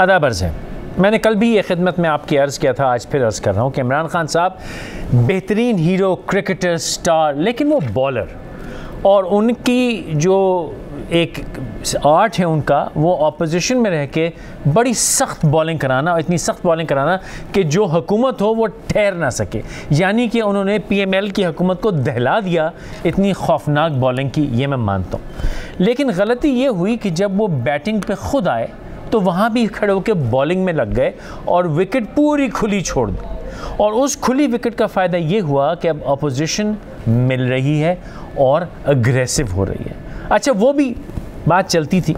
आदाब अर्ज़ है। मैंने कल भी ये खिदमत में आपकी अर्ज़ किया था, आज फिर अर्ज़ कर रहा हूँ कि इमरान खान साहब बेहतरीन हीरो, क्रिकेटर, स्टार, लेकिन वो बॉलर, और उनकी जो एक आर्ट है उनका, वो ऑपोजिशन में रह के बड़ी सख्त बॉलिंग कराना, और इतनी सख्त बॉलिंग कराना कि जो हुकूमत हो वो ठहर ना सके। यानी कि उन्होंने PML की हुकूमत को दहला दिया इतनी खौफनाक बॉलिंग की, ये मैं मानता हूँ। लेकिन गलती ये हुई कि जब वो बैटिंग पे ख़ुद आए तो वहाँ भी खड़े होकर बॉलिंग में लग गए और विकेट पूरी खुली छोड़ दी। और उस खुली विकेट का फ़ायदा ये हुआ कि अब अपोजिशन मिल रही है और अग्रेसिव हो रही है। अच्छा, वो भी बात चलती थी,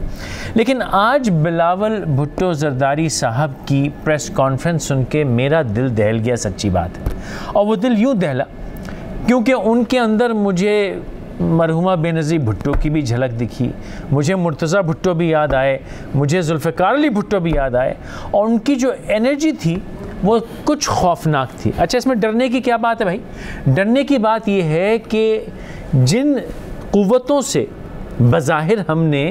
लेकिन आज बिलावल भुट्टो जरदारी साहब की प्रेस कॉन्फ्रेंस सुन के मेरा दिल दहल गया, सच्ची बात है। और वो दिल यूँ दहला क्योंकि उनके अंदर मुझे मरहुमा बेनज़ीर भुट्टो की भी झलक दिखी, मुझे मुर्तज़ा भुट्टो भी याद आए, मुझे जुल्फ़िकार अली भुट्टो भी याद आए, और उनकी जो एनर्जी थी वो कुछ खौफनाक थी। अच्छा, इसमें डरने की क्या बात है भाई? डरने की बात यह है कि जिन क़ुव्वतों से बज़ाहिर हमने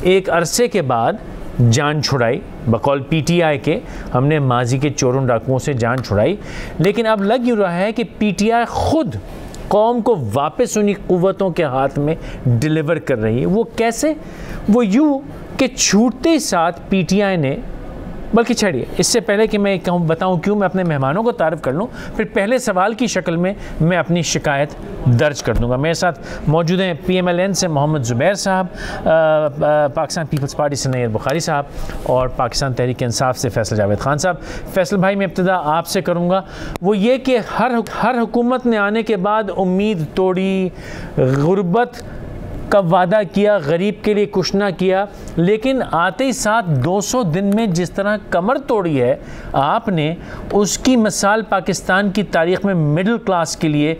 एक अरसे के बाद जान छुड़ाई, बकौल PTI के हमने माजी के चोरों डाकुओं से जान छुड़ाई, लेकिन अब लग यूँ रहा है कि PTI ख़ुद कौम को वापस उन्हीं क़ुव्वतों के हाथ में डिलीवर कर रही है। वो कैसे? वो यूँ कि छूटते ही साथ PTI ने, बल्कि छोड़िए, इससे पहले कि मैं कहूँ बताऊँ क्यों, मैं अपने मेहमानों को तारीफ़ कर लूँ, फिर पहले सवाल की शक्ल में मैं अपनी शिकायत दर्ज कर दूँगा। मेरे साथ मौजूद हैं PMLN से मोहम्मद ज़ुबैर साहब, पाकिस्तान पीपल्स पार्टी से नैयर बुखारी साहब, और पाकिस्तान तहरीक इंसाफ से फैसल जावेद ख़ान साहब। फैसल भाई, मैं इब्तिदा आपसे करूँगा, वो ये कि हर हुकूमत ने आने के बाद उम्मीद तोड़ी, गुर्बत का वादा किया, गरीब के लिए कुछ ना किया, लेकिन आते ही साथ 200 दिन में जिस तरह कमर तोड़ी है आपने, उसकी मिसाल पाकिस्तान की तारीख़ में मिडिल क्लास के लिए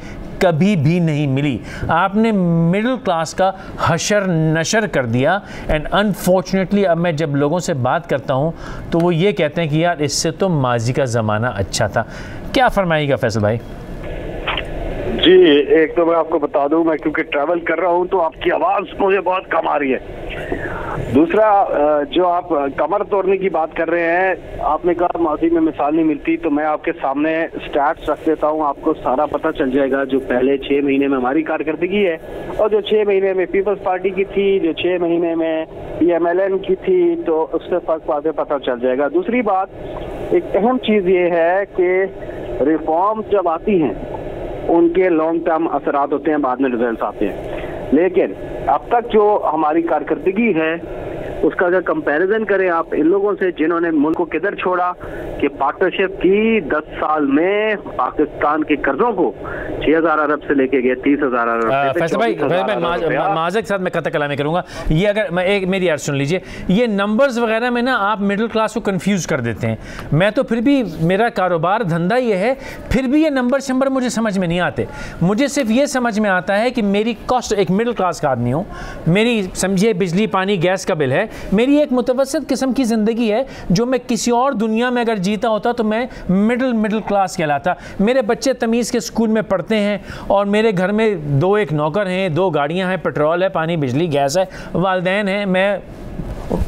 कभी भी नहीं मिली। आपने मिडिल क्लास का हशर नशर कर दिया। एंड अनफॉर्चुनेटली अब मैं जब लोगों से बात करता हूँ तो वो ये कहते हैं कि यार इससे तो माजी का ज़माना अच्छा था। क्या फरमाइएगा फैसल भाई? जी, एक तो मैं आपको बता दूं, मैं क्योंकि ट्रैवल कर रहा हूं तो आपकी आवाज़ मुझे बहुत कम आ रही है। दूसरा, जो आप कमर तोड़ने की बात कर रहे हैं, आपने कहा माजी में मिसाल नहीं मिलती, तो मैं आपके सामने स्टैट्स रख देता हूं, आपको सारा पता चल जाएगा जो पहले 6 महीने में हमारी कारकर्दगी है और जो 6 महीने में पीपल्स पार्टी की थी, जो 6 महीने में PMLN की थी, तो उससे फर्क पता चल जाएगा। दूसरी बात, एक अहम चीज़ ये है कि रिफॉर्म जब आती हैं उनके लॉन्ग टर्म असरात होते हैं, बाद में रिजल्ट आते हैं, लेकिन अब तक जो हमारी कारकर्दगी है उसका अगर कंपैरिजन करें आप इन लोगों से जिन्होंने मुल्क को किधर छोड़ा, कि पार्टनरशिप की 10 साल में पाकिस्तान के कर्जों को 6000 अरब से लेके गए 30,000 अरब। फैसल भाई, माज़रत के साथ मैं कतई कलामी करूंगा, ये अगर मैं एक मेरी अर्ज़ सुन लीजिए, ये नंबर्स वगैरह में ना आप मिडिल क्लास को कंफ्यूज कर देते हैं। मैं तो फिर भी, मेरा कारोबार धंधा ये है, फिर भी ये नंबर मुझे समझ में नहीं आते। मुझे सिर्फ ये समझ में आता है कि मेरी कॉस्ट, एक मिडिल क्लास का आदमी हूँ, मेरी समझिए बिजली पानी गैस का बिल है, मेरी एक मुतवसत किस्म की ज़िंदगी है, जो मैं किसी और दुनिया में अगर जीता होता तो मैं मिडिल क्लास कहलाता। मेरे बच्चे तमीज़ के स्कूल में पढ़ते हैं और मेरे घर में एक नौकर हैं, 2 गाड़ियां हैं, पेट्रोल है, पानी बिजली गैस है, वालिदैन हैं,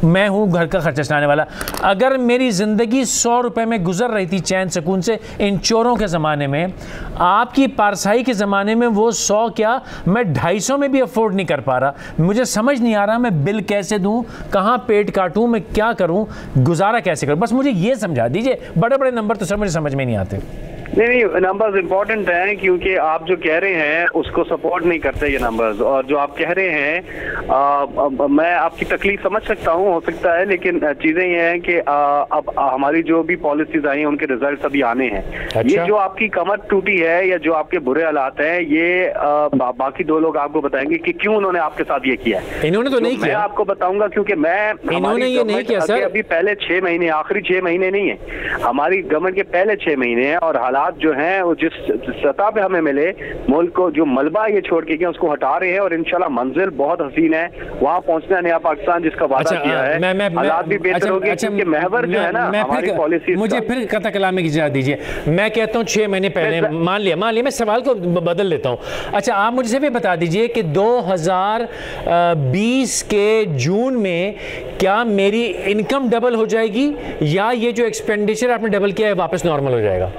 मैं हूँ घर का खर्चा चलाने वाला। अगर मेरी ज़िंदगी 100 रुपये में गुजर रही थी चैन सुकून से इन चोरों के ज़माने में, आपकी पारसाई के ज़माने में वो 100 क्या, मैं 250 में भी अफोर्ड नहीं कर पा रहा। मुझे समझ नहीं आ रहा मैं बिल कैसे दूँ, कहाँ पेट काटूँ, मैं क्या करूँ, गुजारा कैसे करूँ, बस मुझे ये समझा दीजिए। बड़े बड़े नंबर तो सर मुझे समझ में नहीं आते। नहीं, नंबर्स इंपॉर्टेंट हैं, क्योंकि आप जो कह रहे हैं उसको सपोर्ट नहीं करते ये नंबर्स, और जो आप कह रहे हैं मैं आपकी तकलीफ समझ सकता हूँ, हो सकता है, लेकिन चीज़ें ये हैं कि अब हमारी जो भी पॉलिसीज आई हैं उनके रिजल्ट अभी आने हैं। अच्छा? ये जो आपकी कमर टूटी है या जो आपके बुरे हालात हैं, ये बाकी 2 लोग आपको बताएंगे कि क्यों उन्होंने आपके साथ ये किया है। इन्होंने तो नहीं किया, मैं आपको बताऊंगा, क्योंकि इन्होंने ये नहीं किया सर। अभी पहले 6 महीने, आखिरी 6 महीने नहीं है, हमारी गवर्नमेंट के पहले 6 महीने हैं और हालात जो हैं वो जिस सतह पे हमें मिले, मुल्क को जो मलबा ये छोड़ के गए उसको हटा रहे हैं, और इंशाल्लाह मंजिल बहुत हसीन है, वहाँ पहुँचना नया पाकिस्तान जिसका वादा किया है। हालात भी बेहतर हो गए क्योंकि महवर जो है ना हमारी पॉलिसी। मुझे फिर कथा कलाम की इजाज़त दीजिए, मैं कहता हूँ 6 महीने पहले मान लिया मैं सवाल को बदल लेता हूँ। अच्छा, आप मुझे भी बता दीजिए कि 2020 के जून में क्या मेरी इनकम डबल हो जाएगी या ये जो एक्सपेंडिचर आपने डबल किया है वापस नॉर्मल हो जाएगा?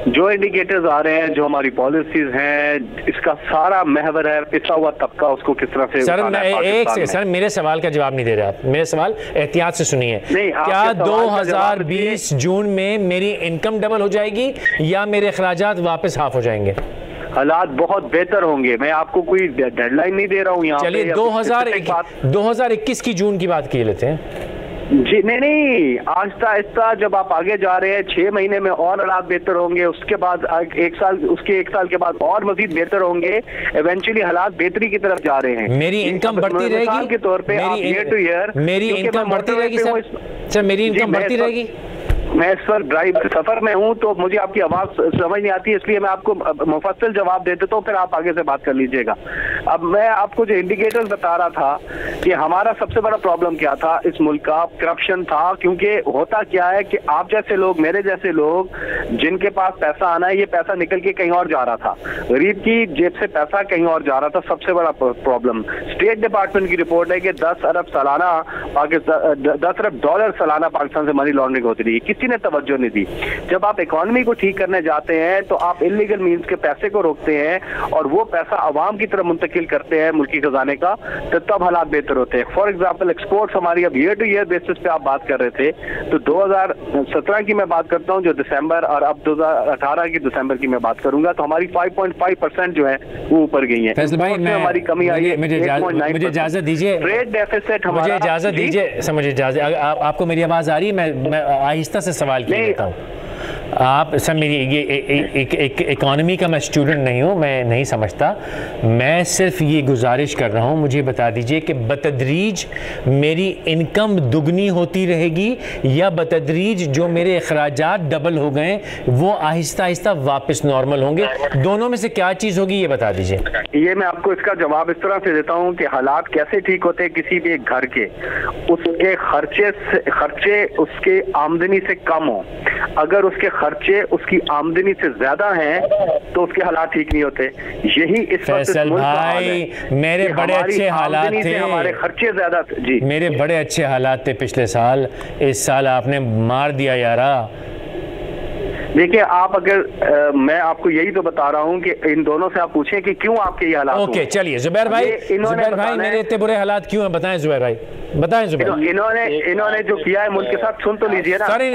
जो इंडिकेटर्स आ रहे हैं, जो हमारी पॉलिसीज हैं, इसका सारा महवर है पिसा हुआ तबका, उसको किस तरह से सर मेरे सवाल का जवाब नहीं दे रहे आप, मेरे सवाल एहतियात से सुनिए। क्या 2020 जून में मेरी इनकम डबल हो जाएगी या मेरे अखराजात वापस हाफ हो जाएंगे? हालात बहुत बेहतर होंगे, मैं आपको कोई डेडलाइन नहीं दे रहा हूँ यहाँ। चलिए 2021 की जून की बात किए लेते हैं जी। नहीं, आहिस्ता आहिस्ता जब आप आगे जा रहे हैं 6 महीने में और हालात बेहतर होंगे, उसके बाद 1 साल, उसके 1 साल के बाद और मजीद बेहतर होंगे, इवेंचुअली हालात बेहतरी की तरफ जा रहे हैं। मेरी इनकम बढ़ती रहेगी के तौर पे, ईयर टू ईयर मेरी इनकम बढ़ती रहेगी सर, मेरी इनकम बढ़ती रहेगी। मैं इस पर ड्राइव सफर में हूं तो मुझे आपकी आवाज समझ नहीं आती, इसलिए मैं आपको मुफस्सल जवाब दे देता हूं, फिर आप आगे से बात कर लीजिएगा। अब मैं आपको जो इंडिकेटर्स बता रहा था कि हमारा सबसे बड़ा प्रॉब्लम क्या था इस मुल्क का, करप्शन था। क्योंकि होता क्या है कि आप जैसे लोग, मेरे जैसे लोग जिनके पास पैसा आना है, ये पैसा निकल के कहीं और जा रहा था, गरीब की जेब से पैसा कहीं और जा रहा था। सबसे बड़ा प्रॉब्लम स्टेट डिपार्टमेंट की रिपोर्ट है कि 10 अरब सालाना पाकिस्तान, 10 अरब डॉलर सालाना पाकिस्तान से मनी लॉन्ड्रिंग होती रही, किसी ने तवज्जो नहीं दी। जब आप इकोनॉमी को ठीक करने जाते हैं तो आप इलीगल मींस के पैसे को रोकते हैं और वो पैसा आवाम की तरफ मुंतकिल करते हैं मुल्की खजाने का, तो तब हालात बेहतर होते हैं। फॉर एग्जांपल एक्सपोर्ट्स हमारी अब ईयर टू ईयर बेसिस पे आप बात कर रहे थे, तो 2017 की मैं बात करता हूं जो दिसंबर, और अब 2018 की दिसंबर की मैं बात करूंगा, तो हमारी 5.5% जो है वो ऊपर गई है। हमारी कमी आई है, मुझे इजाजत दीजिए, ट्रेड डेफिसिट मुझे इजाजत दीजिए, समझिए इजाजत, आपको मेरी आवाज आ रही है? मैं आहिस्ता से सवाल किया देता हूँ। आप सर, मेरी ये एक इकोनॉमी का मैं स्टूडेंट नहीं हूँ, मैं नहीं समझता, मैं सिर्फ ये गुजारिश कर रहा हूँ, मुझे बता दीजिए कि बतदरीज मेरी इनकम दुगनी होती रहेगी या बतदरीज जो मेरे अखराजात डबल हो गए वो आहिस्ता आहिस्ता वापस नॉर्मल होंगे? दोनों में से क्या चीज़ होगी ये बता दीजिए। ये मैं आपको इसका जवाब इस तरह से देता हूँ कि हालात कैसे ठीक होते हैं किसी भी एक घर के, उसके खर्चे उसके आमदनी से कम हो। अगर उसके खर्चे उसकी आमदनी से ज्यादा हैं तो उसके हालात ठीक नहीं होते। यही इस फैसल भाई, मेरे बड़े अच्छे हालात थे, हमारे खर्चे ज्यादा थे जी, मेरे बड़े अच्छे हालात थे पिछले साल, इस साल आपने मार दिया यारा। देखिए आप अगर मैं आपको यही तो बता रहा हूँ कि इन दोनों से आप पूछें कि क्यों आपके ये हालात। ओके चलिए जुबैर भाई, मेरे इतने बुरे हालात क्यों हैं, बताएं जुबैर भाई, बताएं जुबैर। इन्होंने जो किया है मुल्क के साथ, सुन तो लीजिए ना। सॉरी,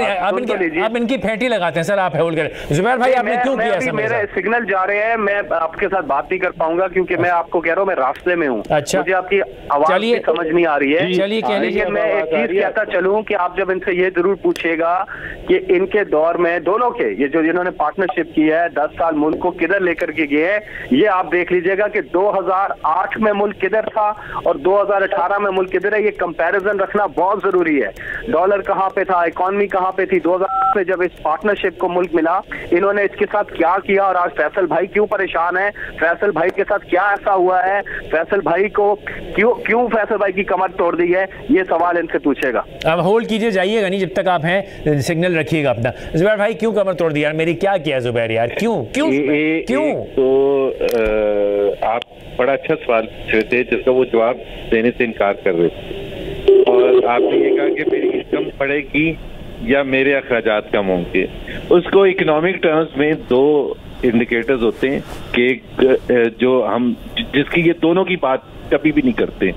आप इनकी फेंटी लगाते हैं सर, आप होल्ड करें। जुबैर भाई आपने क्यों किया ऐसा? मेरे सिग्नल जा रहे हैं, मैं आपके साथ बात नहीं कर पाऊंगा क्योंकि मैं आपको कह रहा हूँ मैं रास्ते में हूँ। अच्छा, मुझे आपकी आवाज समझ नहीं आ रही है। चलिए कह लीजिए। मैं एक चीज कहता चलूँ कि आप जब इनसे ये जरूर पूछेगा कि इनके दौर में दोनों के ये जो जिन्होंने पार्टनरशिप की है 10 साल मुल्क को किधर लेकर के गए हैं, ये आप देख लीजिएगा कि 2008 में मुल्क किधर था और 2018 में मुल्क किधर है। ये कंपैरिजन रखना बहुत जरूरी है। डॉलर कहाँ पे था, इकोनॉमी कहाँ पे थी 2008 में जब इस पार्टनरशिप को मुल्क मिला, इन्होंने इसके साथ क्या किया और आज फैसल भाई क्यों परेशान है, फैसल भाई के साथ क्या ऐसा हुआ है, फैसल भाई को क्यों फैसल भाई की कमर तोड़ दी है, ये सवाल इनसे पूछेगा। अब होल्ड कीजिए, जाइएगा नहीं जब तक आप हैं, सिग्नल रखिएगा अपना। जुबैर भाई क्यों कमर तोड़ दी यार मेरी, क्या किया जुबैर यार, क्यों क्यों क्यों? तो आप बड़ा अच्छा सवाल पूछ रहे थे जिसका वो जवाब देने से इनकार कर रहे थे, और आपने ये कहा कि मेरी इनकम बढ़ेगी या मेरे अखराजात कम होंगे। उसको इकोनॉमिक टर्म्स में 2 इंडिकेटर्स होते हैं कि जो हम जिसकी ये दोनों की बात कभी भी नहीं करते।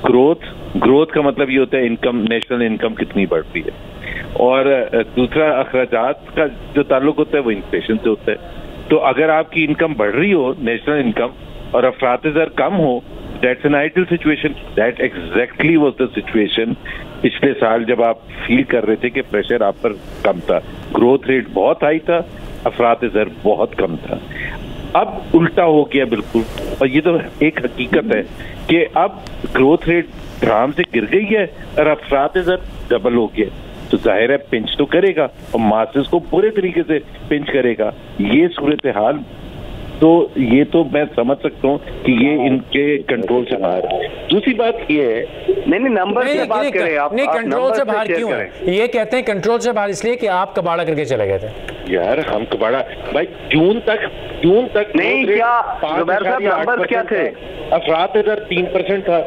ग्रोथ का मतलब ये होता है इनकम, नेशनल इनकम कितनी बढ़ती है, और दूसरा अखराजात का जो ताल्लुक होता है वो इन्फ्लेशन से होता है। तो अगर आपकी इनकम बढ़ रही हो, नेशनल इनकम, और अफरात-ए-ज़र कम हो, that's an ideal situation. That exactly was the situation पिछले साल जब आप फील कर रहे थे कि प्रेशर आप पर कम था, ग्रोथ रेट बहुत हाई था, अफरात-ए-ज़र बहुत कम था। अब उल्टा हो गया बिल्कुल, और ये तो एक हकीकत है कि अब ग्रोथ रेट ड्राम से गिर गई है और अफरात-ए-ज़र डबल हो गया। तो जाहिर है पिंच तो करेगा और मासेस को पूरे तरीके से पिंच करेगा। ये सूरत हाल तो ये तो मैं समझ सकता हूँ कि ये इनके कंट्रोल से बाहर है। दूसरी बात ये है, नहीं नंबर से बात करें आप, नहीं कंट्रोल से बाहर क्यों है? ये कहते हैं कंट्रोल से बाहर इसलिए कि आप कबाड़ा करके चले गए थे। यार हम कबाड़ा भाई जून तक नहीं, क्या नंबर क्या थे? अफरात इधर 3% था,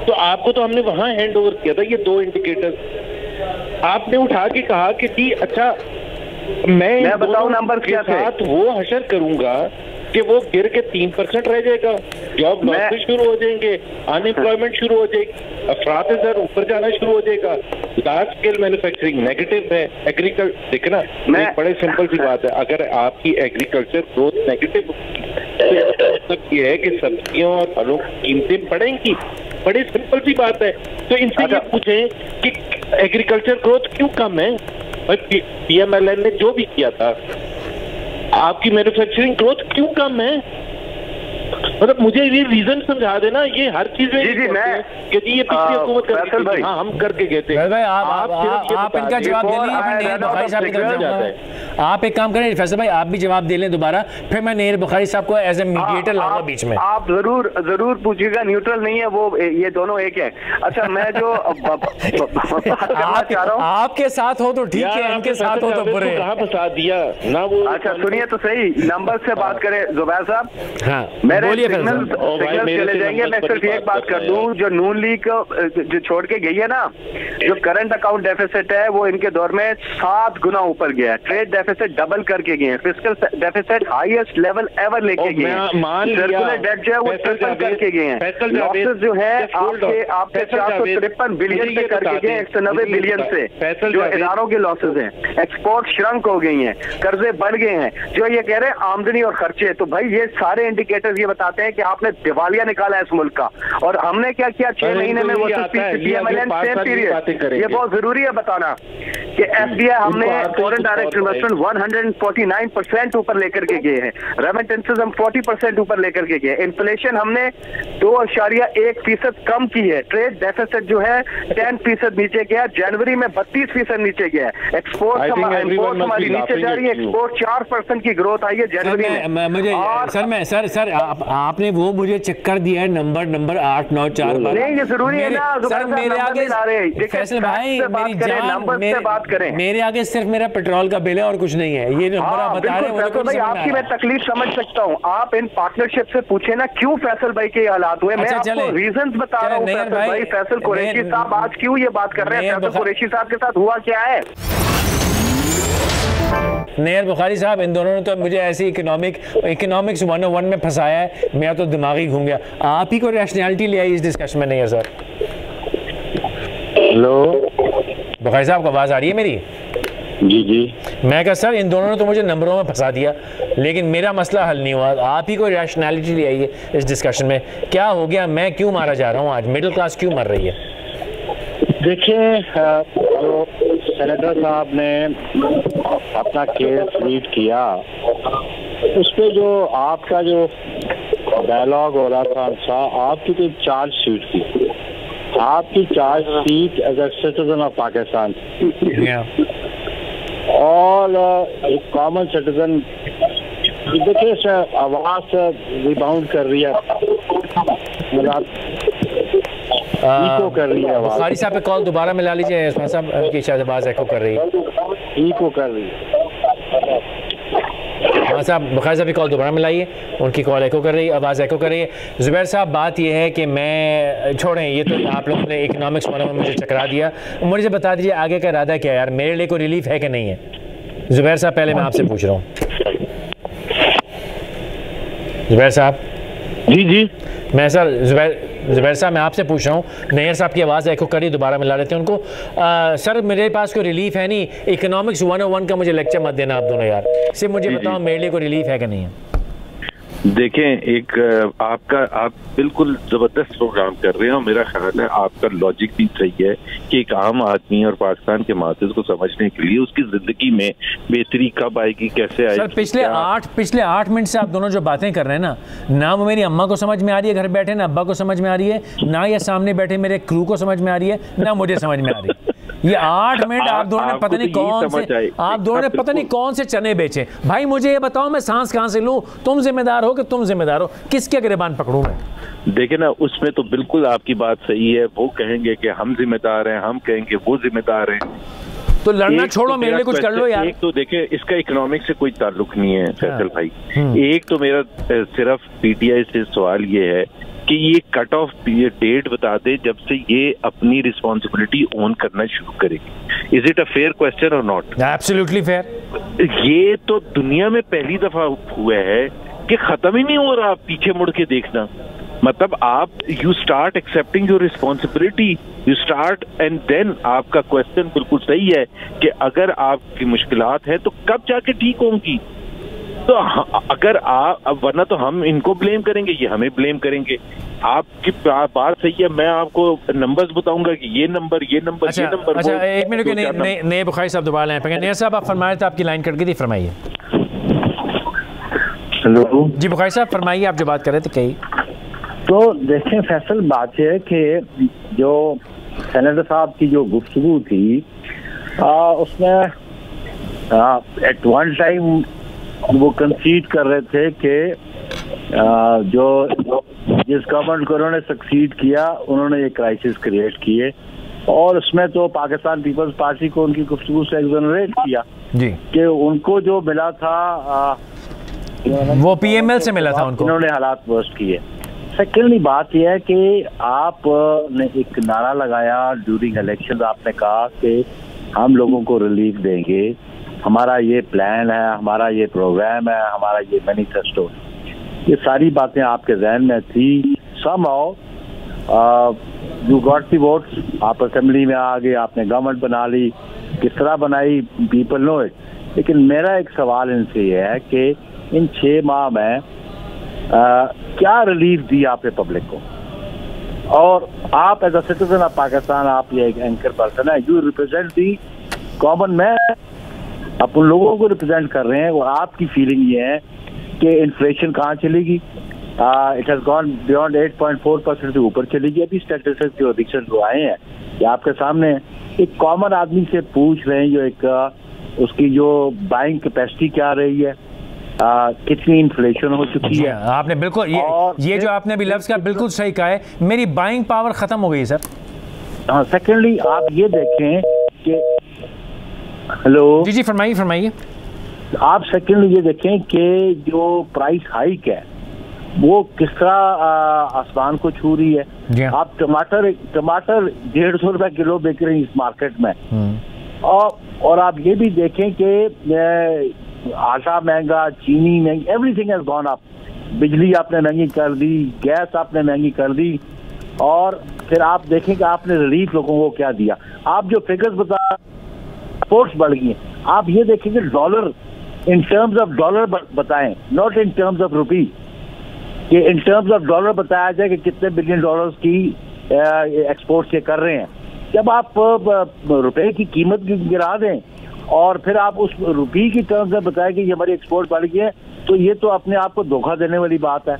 तो आपको तो हमने वहां हैंड ओवर किया था ये 2 इंडिकेटर। आपने उठा के कहा कि जी अच्छा मैं बताऊं नंबर क्या थे? वो हशर करूंगा कि वो गिर के 3% रह जाएगा, जॉब लॉसेस शुरू हो जाएंगे, अनएम्प्लॉयमेंट शुरू हो जाएगी, अफरात दर ऊपर जाना शुरू हो जाएगा, लार्ज स्केल मैन्युफैक्चरिंग नेगेटिव है, एग्रीकल्चर देखना एक बड़े सिंपल सी बात है, अगर आपकी एग्रीकल्चर ग्रोथ नेगेटिव तो मतलब ये है कि सब्जियों और फलों की कीमतें बढ़ेंगी। बड़ी सिंपल सी बात है। तो इनसे ये पूछें कि एग्रीकल्चर ग्रोथ क्यों कम है? पीएमएलएन ने जो भी किया था, आपकी मैन्युफैक्चरिंग ग्रोथ क्यों कम है? मतलब मुझे ये रीजन समझा देना। ये हर चीज में जी मैं कि जी ये पिछली हुकूमत कर रही थी, हाँ हम करके गए थे। भाई आप इनका जवाब दे लीजिए, फिर नेहर बुखारी साहब की तरफ जाऊंगा। आप एक काम करें फैसल भाई, आप भी जवाब दे लें दोबारा, फिर मैं नेहर बुखारी साहब को एज ए मीडिएटर लाऊंगा बीच में। आप जरूर पूछिएगा, न्यूट्रल नहीं है वो, ये दोनों एक है। अच्छा मैं जो आपके साथ हो तो ठीक है, इनके साथ हो तो बुरे। कहाँ फंसा दिया ना वो। अच्छा सुनिए तो सही, नंबर से बात करें जुबैर साहब। हाँ मेरे सिग्नल चले जाएंगे। मैं सिर्फ एक बात कर दूं, जो नून लीग जो छोड़ के गई है ना, जो करंट अकाउंट डेफिसिट है वो इनके दौर में 7 गुना ऊपर गया है। ट्रेड डेफिसिट डबल करके गए हैं, fiscal deficit highest level ever लेके गए हैं, सर्कुलर डेट जो है वो ट्रिपल करके गए हैं, लॉसेस जो है आपके 453 बिलियन से करके गए 190 बिलियन से, जो इदारों के लॉसेस हैं। एक्सपोर्ट श्रंक हो गई हैं, कर्जे बढ़ गए हैं। जो ये कह रहे हैं आमदनी और खर्चे, तो भाई ये सारे इंडिकेटर्स ये बताते हैं कि आपने दिवालिया निकाला है इस मुल्क का। और हमने क्या किया 6 महीने में, वो ये बहुत जरूरी है बताना कि एफडीआई हमने फॉरेन डायरेक्ट इन्वेस्टमेंट 149% ऊपर लेकर के गए हैं, रेमिटेंसेस हम 40% ऊपर लेकर के गए, इन्फ्लेशन हमने 2.1% कम की है, ट्रेड डेफिसिट जो है 10% नीचे गया, जनवरी में 32% नीचे गया है, एक्सपोर्ट हमारी नीचे जा रही है, एक्सपोर्ट 4% की ग्रोथ आई है जनवरी में। मुझे सर आपने वो मुझे चक्कर दिया है नंबर 8 9 4 नहीं, ये जरूरी है ना सर। मेरे आगे फैसल भाई मेरी जान, मेरे आगे सिर्फ मेरा पेट्रोल का बिल है और कुछ नहीं है। ये नंबर आप बता रहे हैं भाई, आपकी मैं तकलीफ समझ सकता हूँ। आप इन पार्टनरशिप से पूछे ना क्यों फैसल भाई के हालात हुए। मैं आपको रीजंस बता रहा हूँ फैसल भाई। फैसल कुरैशी साहब आज क्यों ये बात कर रहे हैं? फैसल कुरैशी साहब के साथ हुआ क्या है? नेहर बुखारी साहब, इन दोनों ने तो मुझे ऐसी इकोनॉमिक्स 101 में फंसाया है, मेरा तो दिमाग ही घूम गया। आप ही को रैशनैलिटी ले आई इस डिस्कशन में। नहीं है सर। हेलो बुखारी साहब, को आवाज़ आ रही है मेरी? जी मैं कहा सर इन दोनों ने तो मुझे नंबरों में फंसा दिया, लेकिन मेरा मसला हल नहीं हुआ। आप ही को रैशनैलिटी ले आई है इस डिस्कशन में। क्या हो गया? मैं क्यों मारा जा रहा हूँ आज? मिडिल क्लास क्यों मर रही है? देखिए, जो सेनेटर साहब ने अपना केस रीड किया, उस पर जो आपका जो डायलॉग हो रहा था, आपकी तो चार्ज शीट थी, आपकी charge sheet as a citizen of Pakistan और एक कॉमन सिटीजन। देखिए आवाज रिबाउंड कर रही है, इको कर रही है। बुखारी साहब पे कॉल दोबारा मिला लीजिए साहब, उनकी शायद आवाज़ एको कर रही है, इको कर रही है। हाँ साहब, बुखारी साहब की कॉल दोबारा मिलाइए, उनकी कॉल एको कर रही है, आवाज़ एको कर रही है। ज़ुबैर साहब, बात यह है कि मैं छोड़ें, ये तो आप लोगों ने इकोनॉमिक्स वालों में मुझे चकरा दिया। मुझे बता दीजिए आगे का इरादा क्या है यार? मेरे लिए कोई रिलीफ है कि नहीं है? ज़ुबैर साहब, पहले मैं आपसे पूछ रहा हूँ। ज़ुबैर साहब जी मैं सर ज़ुबैर साहब मैं आपसे पूछ रहा हूँ, नेहर साहब की आवाज़ एको करिए, दोबारा मिला लेते हैं उनको। सर मेरे पास कोई रिलीफ है नहीं, इकोनॉमिक्स 101 का मुझे लेक्चर मत देना आप दोनों यार, सिर्फ मुझे बताओ मेरे लिए कोई रिलीफ है कि नहीं है? देखें, एक आप बिल्कुल जबरदस्त प्रोग्राम कर रहे हैं और मेरा ख्याल है आपका लॉजिक भी सही है कि एक आम आदमी और पाकिस्तान के मासेस को समझने के लिए उसकी जिंदगी में बेहतरी कब आएगी, कैसे आएगी। सर पिछले 8 मिनट से आप दोनों जो बातें कर रहे हैं ना वो मेरी अम्मा को समझ में आ रही है घर बैठे, ना अब्बा को समझ में आ रही है, ना ये सामने बैठे मेरे क्रू को समझ में आ रही है, ना मुझे समझ में आ रही है। ये 8 मिनट आप दोनों ने पता नहीं कौन से, आप दोनों ने पता नहीं कौन से चने बेचे। भाई मुझे ये बताओ, मैं सांस कहाँ से लूँ? तुम जिम्मेदार हो कि तुम जिम्मेदार हो? किसके गिरबान पकड़ूं मैं? देखिए ना, उसमें तो बिल्कुल आपकी बात सही है। वो कहेंगे कि हम जिम्मेदार हैं, हम कहेंगे वो जिम्मेदार हैं। तो लड़ना छोड़ो, मेरे लिए कुछ कर लो यार। एक तो देखिए, इसका इकोनॉमिक से कोई ताल्लुक नहीं है फैसल भाई। एक तो मेरा सिर्फ पीटीआई से सवाल ये है कि ये कट ऑफ डेट बता दे जब से ये अपनी रिस्पॉन्सिबिलिटी ओन करना शुरू करेगी। Is it a fair question और नॉट? Absolutely fair. ये तो दुनिया में पहली दफा हुआ है कि खत्म ही नहीं हो रहा पीछे मुड़ के देखना। मतलब आप you start accepting your responsibility, you start and then आपका क्वेश्चन बिल्कुल सही है कि अगर आपकी मुश्किलात है तो कब जाके ठीक होंगी। तो अगर आप, वरना तो हम इनको ब्लेम करेंगे, ये हमें ब्लेम करेंगे। आपकी बात सही है, मैं आपको नंबर्स बताऊंगा कि ये नंबर ये नंबर ये नंबर। अच्छा, एक मिनट के नए बुखारी साहब दोबारा लाइन पे। नया साहब आप फरमाए थे, आपकी लाइन कट गई थी, फरमाइए। हेलो जी बुखारी साहब फरमाइए, आप जो बात कर रहे थे कही। तो देखें फैसल, बात यह है कि जो सेनेटर साहब की जो गुफ्तगू थी उसमें एट वन टाइम वो कंसीड कर रहे थे कि जो जिस गवर्नमेंट को उन्होंने सक्सीड किया उन्होंने ये क्राइसिस क्रिएट किए, और उसमें तो पाकिस्तान पीपल्स पार्टी को उनकी गुफ्तगू से एक्सोनरेट किया जी कि उनको जो मिला था वो पीएमएल से मिला था उनको, उन्होंने हालात वर्स्ट किए। सेकेंडली बात यह है कि आपने एक नारा लगाया ड्यूरिंग इलेक्शन, आपने कहा कि हम लोगों को रिलीफ देंगे, हमारा ये प्लान है, हमारा ये प्रोग्राम है, हमारा ये मैनिफेस्टो। ये सारी बातें आपके जहन में थी। Somehow you got the votes, आप असेंबली में आ गए, आपने गवर्नमेंट बना ली। किस तरह बनाई, पीपल नो इट। लेकिन मेरा एक सवाल इनसे ये है कि इन 6 माह में क्या रिलीफ दी आपने पब्लिक को? और आप as a citizen of Pakistan, आप ये एक एंकर पर्सन है, you represent the common man, आप उन लोगों को रिप्रेजेंट कर रहे हैं। वो आपकी फीलिंग ये है कि इन्फ्लेशन कहाँ चलेगी? इट हैज गॉन बियॉन्ड 8.4% से ऊपर चलेगी। अभी स्टैटिस्टिक्स जो रिसेंट जो आए हैं ये आपके सामने। एक कॉमन आदमी से पूछ रहे हैं, जो एक उसकी जो बाइंग कैपेसिटी क्या रही है, कितनी इन्फ्लेशन हो चुकी है। आपने बिल्कुल ये जो आपने अभी लफ्ज़ का बिल्कुल सही कहा है, मेरी बाइंग पावर खत्म हो गई सर। हाँ, सेकेंडली आप ये देखें कि हेलो जी जी फरमाइए फरमाइए। आप सेकेंडली ये देखें कि जो प्राइस हाइक है वो किस तरह आसमान को छू रही है। आप टमाटर 150 रुपए किलो बिक रही है इस मार्केट में। और आप ये भी देखें कि आटा महंगा, चीनी महंगी, एवरीथिंग हैज गॉन अप। बिजली आपने महंगी कर दी, गैस आपने महंगी कर दी। और फिर आप देखें कि आपने रिलीफ लोगों को क्या दिया। आप जो फिगर्स बता, एक्सपोर्ट्स बढ़ गई हैं। आप ये देखें कि dollar, in terms of dollar बताएं, not in terms of rupee, कि इन टर्म्स ऑफ डॉलर बताया जाए कि कितने बिलियन डॉलर्स की एक्सपोर्ट ये कर रहे हैं। जब आप रुपए की कीमत गिरा दें और फिर आप उस रुपये की टर्म्स में बताएं कि ये हमारी एक्सपोर्ट बढ़ गई है, तो ये तो अपने आप को धोखा देने वाली बात है।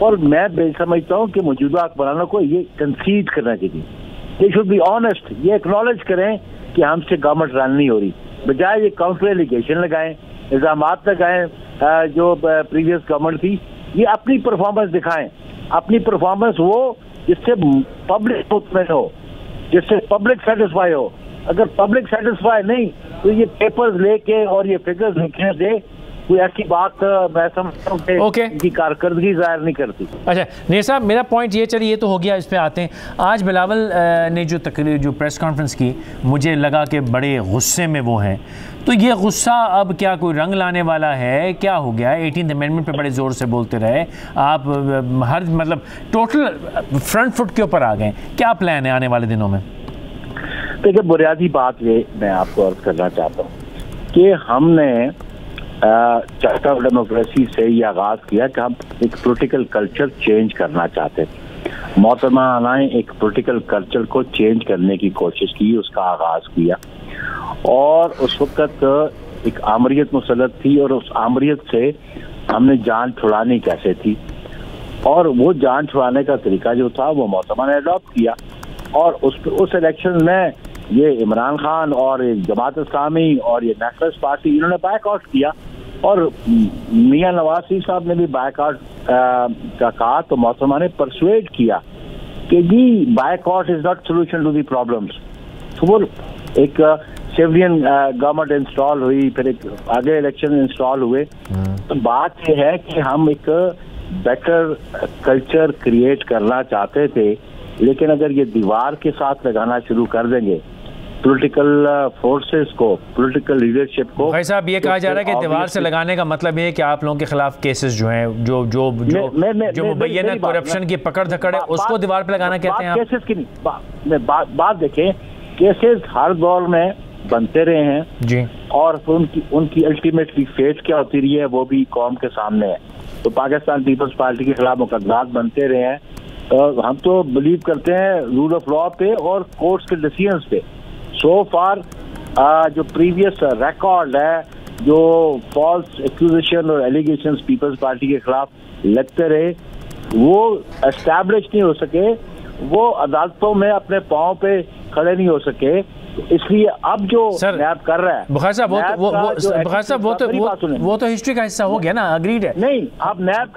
और मैं समझता हूँ कि मौजूदा हुक्मरानों को ये कंसीड करना चाहिए, दे शुड बी ऑनेस्ट, ये एक्नॉलेज करें कि हमसे गवर्नमेंट रन नहीं हो रही, बजाय ये काउंटर एलिगेशन लगाएं, इल्जाम लगाएं जो प्रीवियस गवर्नमेंट थी। ये अपनी परफॉर्मेंस दिखाएं, अपनी परफॉर्मेंस वो जिससे पब्लिक मुतमईन हो, जिससे पब्लिक सेटिस्फाई हो। अगर पब्लिक सेटिस्फाई नहीं तो ये पेपर्स लेके और ये फिगर्स लिखने से कोई ऐसी बात मैं समझता हूँ कि कारकर्दगी जाहिर नहीं करती। अच्छा नहीं साहब, मेरा पॉइंट ये, चलिए ये तो हो गया, इस पे आते हैं। आज बिलावल ने जो प्रेस कॉन्फ्रेंस की, मुझे लगा कि बड़े गुस्से में वो हैं। तो ये गुस्सा अब क्या कोई रंग लाने वाला है? क्या हो गया? 18th अमेंडमेंट पे बड़े ज़ोर से बोलते रहे आप, हर मतलब टोटल फ्रंट फुट के ऊपर आ गए। क्या प्लान है आने वाले दिनों में? देखिए, बुनियादी बात ये मैं आपको अर्ज करना चाहता हूँ कि हमने चार्टर ऑफ डेमोक्रेसी से ये आगाज किया कि हम एक पॉलिटिकल कल्चर चेंज करना चाहते थे। मोहतरमा ने एक पॉलिटिकल कल्चर को चेंज करने की कोशिश की, उसका आगाज किया। और उस वक्त एक आमरीत मुसलत थी और उस आमरीत से हमने जान छुड़ानी कैसे थी, और वो जान छुड़ाने का तरीका जो था वो मोहतरमा ने अडॉप्ट किया। और उस इलेक्शन में ये इमरान खान और जमात इस्लामी और ये नेशनलिस्ट पार्टी, इन्होंने बायकॉट किया और मियां नवाज शरीफ साहब ने भी बायकॉट का कहा, तो मोहतरमा ने परसुएड किया कि जी boycott is not solution to the problems. तो वो एक सिविलियन गवर्नमेंट इंस्टॉल हुई, फिर एक आगे इलेक्शन इंस्टॉल हुए। तो बात यह है कि हम एक बेटर कल्चर क्रिएट करना चाहते थे, लेकिन अगर ये दीवार के साथ लगाना शुरू कर देंगे पॉलिटिकल फोर्सेस को, पॉलिटिकल लीडरशिप को। भाई साहब, ये कहा जा रहा है कि दीवार से लगाने का मतलब ये है कि आप लोगों के खिलाफ केसेस जो हैं, जो मुबैना करप्शन की पकड़ धकड़ है, उसको दीवार पे लगाना कहते हैं आप? केसेस की नहीं, बात देखें, केसेस हर दौर में बनते रहे हैं जी, और उनकी अल्टीमेटली फेट क्या होती रही है वो भी कौम के सामने है। तो पाकिस्तान पीपल्स पार्टी के खिलाफ मुकदमात बनते रहे हैं। हम तो बिलीव करते हैं रूल ऑफ लॉ पे और कोर्ट्स के डिसीजंस पे। सो फार जो प्रीवियस रिकॉर्ड है, जो फॉल्स एक्यूजेशन और एलिगेशंस पीपल्स पार्टी के खिलाफ लगते रहे, वो एस्टैब्लिश नहीं हो सके, वो अदालतों में अपने पांव पे खड़े नहीं हो सके। इसलिए अब जो नैब कर रहा है, बुखारी साहब, वो तो हिस्ट्री का हिस्सा हो गया ना, अग्रीड है। नहीं, अब नैब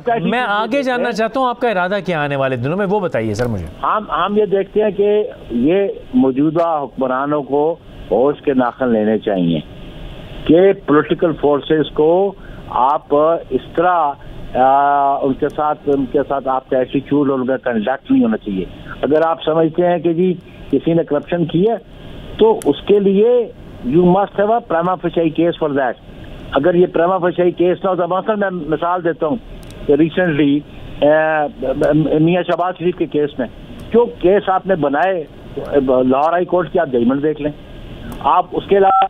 का मैं आगे जानना चाहता हूँ आपका इरादा क्या आने वाले दिनों में, वो बताइए सर मुझे। हम ये देखते हैं कि ये मौजूदा हुक्मरानों को होश के नाखन लेने चाहिए कि पॉलिटिकल फोर्सेस को आप इस तरह उनके साथ आपका एटीट्यूड और उनका कंडक्ट नहीं होना चाहिए। अगर आप समझते हैं कि जी किसी ने करप्शन किया, तो उसके लिए you must have a prima facie case for that. अगर ये प्राइमा फेसी केस ना हो, तो मसलन मैं मिसाल देता हूँ कि रिसेंटली मियां शहबाज शरीफ के केस में जो केस आपने बनाए लाहौर हाई कोर्ट की, आप जजमेंट देख लें। आप उसके अलावा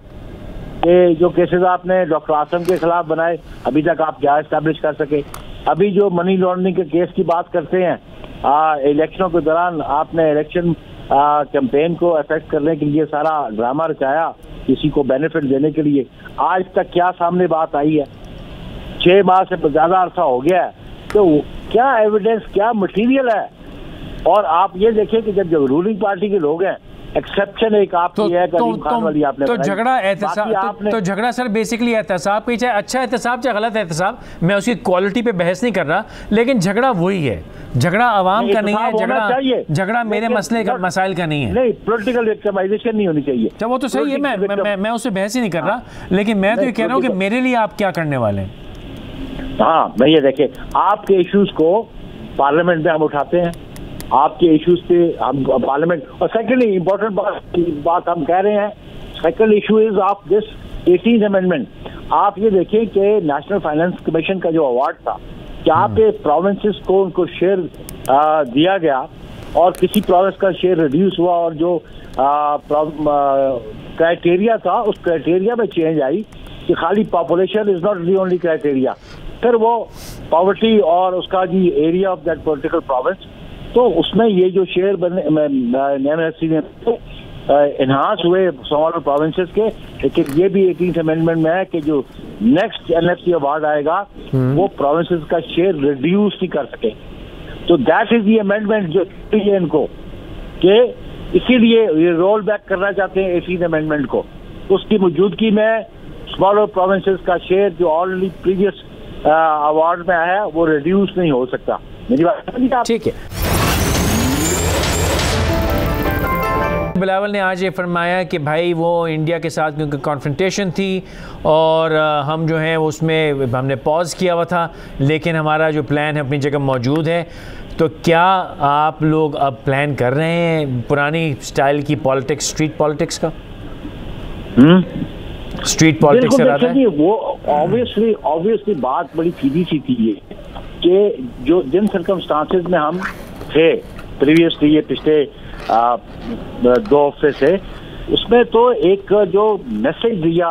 जो केसेस आपने डॉक्टर आसम के खिलाफ बनाए, अभी तक आप क्या एस्टैब्लिश कर सके? अभी जो मनी लॉन्ड्रिंग के केस की बात करते हैं, इलेक्शनों के दौरान आपने इलेक्शन कैंपेन को अफेक्ट करने के लिए सारा ड्रामा रचाया किसी को बेनिफिट देने के लिए। आज तक क्या सामने बात आई है? 6 माह से ज्यादा अरसा हो गया है, तो क्या एविडेंस, क्या मटेरियल है? और आप ये देखिए कि जब रूलिंग पार्टी के लोग हैं, एक्सेप्शन एक आपकी है करीम खान वाली आपने तो झगड़ा एहतसाब, तो झगड़ा सर बेसिकली एहतसाब की, चाहे अच्छा एहतसाब चाहे गलत एहतसाब, मैं उसकी क्वालिटी पे बहस नहीं कर रहा, लेकिन झगड़ा वही है। झगड़ा आवाम का नहीं है, झगड़ा मेरे मसले का, मसाइल का नहीं है। नहीं, पॉलिटिकल विक्टिमाइजेशन नहीं होनी चाहिए। जब वो तो सही है, मैं उससे बहस ही नहीं कर रहा, लेकिन मैं तो ये कह रहा हूँ कि मेरे लिए आप क्या करने वाले हैं। हाँ भैया, देखिए आपके इश्यूज को पार्लियामेंट में हम उठाते हैं, आपके इश्यूज पे हम पार्लियामेंट। और सेकेंडली इम्पोर्टेंट बात हम कह रहे हैं, second issue is of this 18th amendment. आप ये देखिए कि नेशनल फाइनेंस कमीशन का जो अवार्ड था, क्या पे प्रोविंसेस को उनको शेयर दिया गया और किसी प्रोविंस का शेयर रिड्यूस हुआ, और जो क्राइटेरिया था उस क्राइटेरिया में चेंज आई कि खाली population is not the only criteria, फिर वो पॉवर्टी और उसका जी area of that political province, तो उसमें ये जो शेयर एनहांस हुए स्मॉलर प्रोविंसेस के। लेकिन ये भी 18th अमेंडमेंट में है कि जो नेक्स्ट एनएफसी अवार्ड आएगा वो प्रोविंसेस का शेयर रिड्यूस नहीं कर सके। तो दैट इज द अमेंडमेंट जो चाहिए इनको, कि इसीलिए ये रोल बैक करना चाहते हैं 18th अमेंडमेंट को। उसकी मौजूदगी में स्मॉलर प्रोविंसेस का शेयर जो ऑलरेडी प्रीवियस अवार्ड में आया वो रिड्यूस नहीं हो सकता। मेरी बात ठीक है। बिलावल ने आज ये फरमाया कि भाई वो इंडिया के साथ क्योंकि कॉन्फ्रंटेशन थी और हम जो हैं उसमें हमने पॉज किया हुआ था, लेकिन हमारा जो प्लान है अपनी जगह मौजूद है। तो क्या आप लोग अब प्लान कर रहे हैं पुरानी स्टाइल की पॉलिटिक्स, स्ट्रीट पॉलिटिक्स का? स्ट्रीट पॉलिटिक्स इरादा है? वो ऑब्वियसली बात बड़ी सीधी सी थी ये कि जो जिन सर्कमस्टांसेस में हम थे प्रीवियसली, ये पिछले 2 हफ्ते से, उसमें तो एक जो मैसेज दिया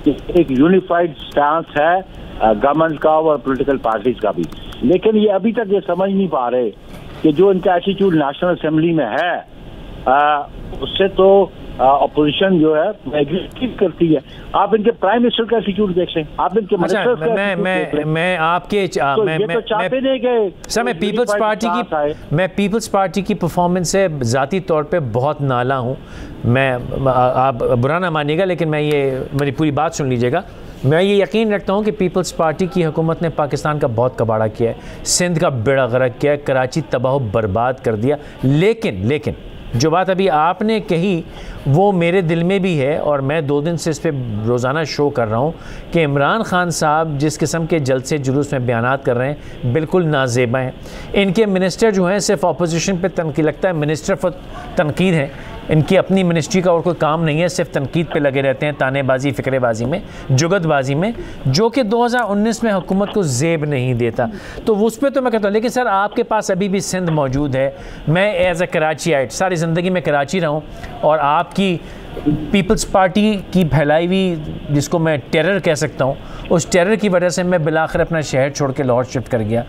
कि एक यूनिफाइड स्टांस है गवर्नमेंट का और पॉलिटिकल पार्टीज का भी, लेकिन ये अभी तक ये समझ नहीं पा रहे कि जो इनका एटीट्यूड नेशनल असेंबली में है उससे तो अपोजिशन जो है एग्जीक्यूट करती है। आप इनके प्राइम मिनिस्टर का एटीट्यूड देख लें, आप इनके मिनिस्टर्स का मैं आपके सर मैं पीपल्स पार्टी की परफॉर्मेंस से ज़ाती तौर पे बहुत नाला हूँ। आप बुरा ना मानिएगा, लेकिन मेरी पूरी बात सुन लीजिएगा। मैं ये यकीन रखता हूँ कि पीपल्स पार्टी की हुकूमत ने पाकिस्तान का बहुत कबाड़ा किया है, सिंध का बेड़ा गर्क किया है, कराची तबाह बर्बाद कर दिया। लेकिन जो बात अभी आपने कही वो मेरे दिल में भी है, और मैं 2 दिन से इस पर रोज़ाना शो कर रहा हूँ कि इमरान खान साहब जिस किस्म के जलसे जुलूस में बयानात कर रहे हैं बिल्कुल नाजेबा हैं। इनके मिनिस्टर जो हैं सिर्फ अपोजिशन पे तनकीद, लगता है मिनिस्टर फॉर तनकीद है, इनकी अपनी मिनिस्ट्री का और कोई काम नहीं है, सिर्फ तनकीद पे लगे रहते हैं, तानेबाजी, फ़िक्रेबाजी में, जुगतबाजी में, जो कि 2019 में हुकूमत को ज़ेब नहीं देता। तो उस पर तो मैं कहता हूँ, लेकिन सर आपके पास अभी भी सिंध मौजूद है। मैं एज ए कराचीआइट सारी ज़िंदगी में कराची रहा हूँ, और आपकी पीपल्स पार्टी की फैलाई हुई, जिसको मैं टेरर कह सकता हूँ, उस टेरर की वजह से मैं बिलाखिर अपना शहर छोड़ के लाहौर शिफ्ट कर गया।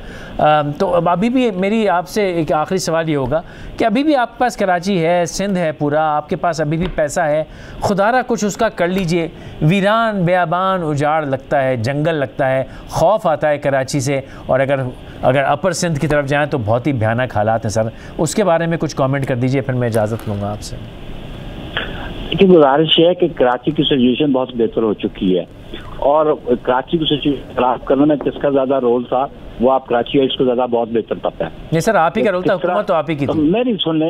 तो अब अभी भी मेरी आपसे एक आखिरी सवाल ये होगा कि अभी भी आपके पास कराची है, सिंध है पूरा, आपके पास अभी भी पैसा है, खुदारा कुछ उसका कर लीजिए। वीरान बेआबान उजाड़ लगता है, जंगल लगता है, खौफ आता है कराची से, और अगर अपर सिंध की तरफ जाएँ तो बहुत ही भयानक हालात हैं सर। उसके बारे में कुछ कॉमेंट कर दीजिए, फिर मैं इजाज़त लूँगा आपसे। की गुजारिश है कि कराची की सिचुएशन बहुत बेहतर हो चुकी है, और कराची की सिचुएशन खराब करने में किसका ज्यादा रोल था वो आप कराचीइट्स को ज्यादा बहुत बेहतर पता है। नहीं सर, आप ही का रोल था, हुकूमत तो आप ही की थी। मेरी सुनने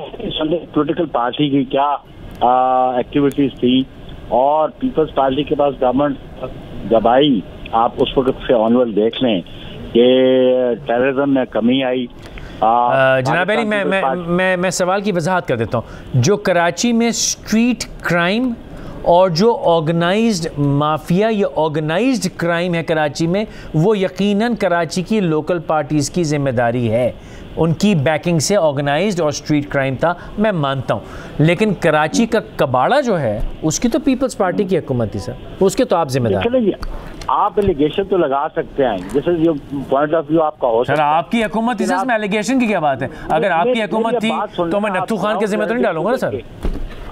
पॉलिटिकल पार्टी की क्या एक्टिविटीज थी, और पीपल्स पार्टी के पास गवर्नमेंट जब आई, आप उस वक्त से ऑनवर्ड देख लें कि टेररिज्म में कमी आई। जनाब अली, मैं सवाल की वजाहत कर देता हूँ। जो कराची में स्ट्रीट क्राइम और जो ऑर्गेनाइज्ड माफिया या ऑर्गेनाइज्ड क्राइम है कराची में, वो यकीनन कराची की लोकल पार्टीज़ की जिम्मेदारी है। उनकी बैकिंग से ऑर्गेनाइज्ड और स्ट्रीट क्राइम था, मैं मानता हूँ। लेकिन कराची का कबाड़ा जो है उसकी तो पीपल्स पार्टी की हुकूमत थी सर, उसके तो आप जिम्मेदार। आप एलिगेशन तो लगा सकते हैं, जैसे जो पॉइंट ऑफ व्यू आपका हो सकता है। सर आपकी हुकूमत थी, इसमें एलिगेशन की क्या बात है? अगर आपकी हुकूमत थी तो मैं नत्थू खान के जिम्मे तो नहीं डालूंगा ना सर।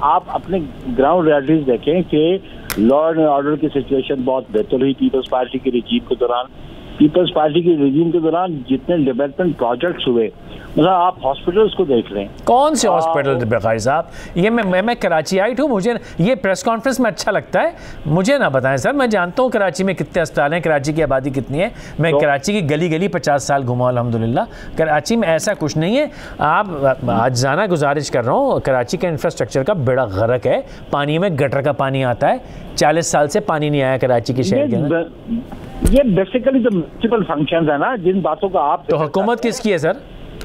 आप अपने ग्राउंड रियलिटीज देखें कि लॉ एंड ऑर्डर की सिचुएशन बहुत बेहतर हुई पीपल्स पार्टी की रिजीम के दौरान। पीपल्स पार्टी की रिजीम के दौरान जितने डेवलपमेंट प्रोजेक्ट्स हुए, मतलब आप हॉस्पिटल्स को देख लें। कौन से हॉस्पिटल बखारी साहब? ये मैं कराचीआइट हूँ, मुझे ये प्रेस कॉन्फ्रेंस में अच्छा लगता है, मुझे ना बताएं सर। मैं जानता हूँ कराची में कितने अस्पताल हैं, कराची की आबादी कितनी है। मैं कराची की गली गली 50 साल घुमा अल्हम्दुलिल्लाह। कराची में ऐसा कुछ नहीं है। आप आज जाना गुजारिश कर रहा हूँ, कराची का इंफ्रास्ट्रक्चर का बेड़ा गर्क है। पानी में गटर का पानी आता है, 40 साल से पानी नहीं आया कराची के शहर के अंदर। ये बेसिकली तो म्युनिसिपल फंक्शंस है ना, जिन बातों का आप तो हुकूमत किसकी है सर?